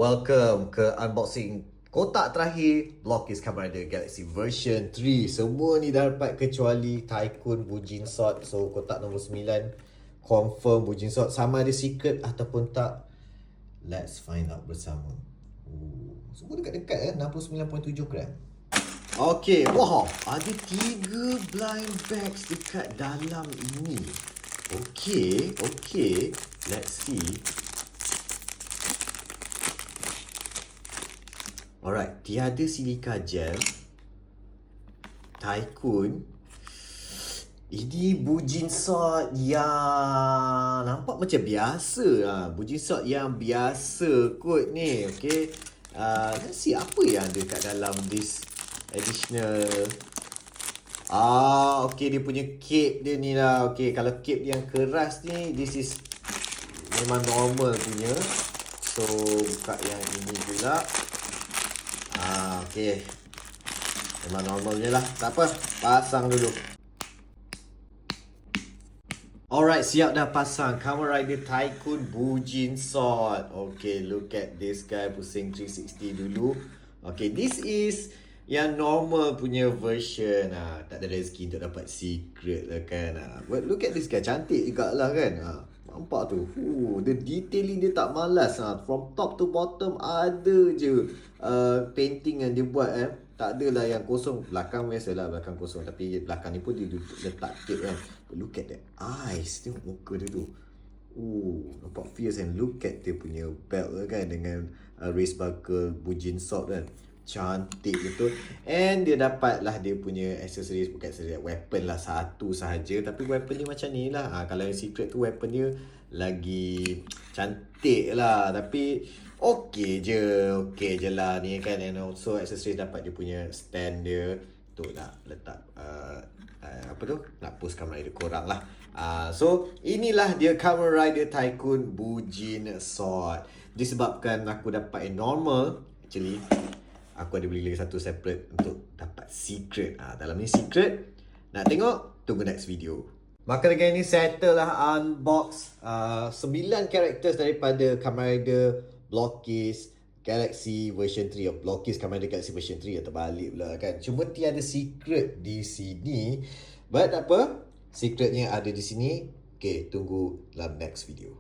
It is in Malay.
Welcome ke unboxing kotak terakhir Blockis Kamen Rider Galaxy version 3. Semua ni dah dapat kecuali Tycoon Bujin Sword. So kotak nombor 9 confirm Bujin Sword. Sama ada secret ataupun tak, let's find out bersama. Semua dekat-dekat 69.7 gram. Okay, wow, ada 3 blind bags dekat dalam ini. Okay, let's see. Alright, tiada silika gel. Tycoon. Ini Bujin Sword yang nampak macam biasa lah. Bujin Sword yang biasa kot ni. Okay. Let's see apa yang ada kat dalam this additional. Okay, dia punya cape dia ni lah. Okay, kalau cape dia yang keras ni, this is memang normal punya. So, buka yang ini pula. Okay, memang normalnya lah. Tak apa, pasang dulu. Alright, siap dah pasang Kamen Rider Tycoon Bujin Sword. Okay, look at this guy. Pusing 360 dulu. Okay, this is yang normal punya version. Tak ada rezeki untuk dapat secret lah kan. But look at this guy, cantik juga lah kan. Nampak tu, the detailing dia tak malas. From top to bottom ada je painting yang dia buat. Tak adalah yang kosong. Belakang biasalah belakang kosong, tapi belakang ni pun dia letak tape kan. But look at that eyes, tengok muka dia tu. Nampak fierce. And look at dia punya belt kan, dengan race buckle Bujin Sword kan. Cantik betul. And dia dapat lah dia punya accessories. Bukan accessories, weapon lah satu sahaja. Tapi weapon dia macam ni lah. Kalau yang secret tu weapon dia lagi cantik lah. Tapi okay je lah ni kan. And also accessories dapat dia punya stand dia. Tu nak letak apa tu, nak post Kamen Rider korang lah. So inilah dia Kamen Rider Tycoon Bujin Sword. Disebabkan aku dapat yang normal, actually aku ada beli lagi satu separate untuk dapat secret. Dalam ni secret. Nak tengok? Tunggu next video. Maka dengan ini settle lah unbox 9 characters daripada Kamen Rider Blockis Galaxy version 3 of Blockis Kamen Rider Galaxy version 3. Terbalik pula kan. Cuma tiada secret di sini. But tak apa, secretnya ada di sini. Okay, tunggu dalam next video.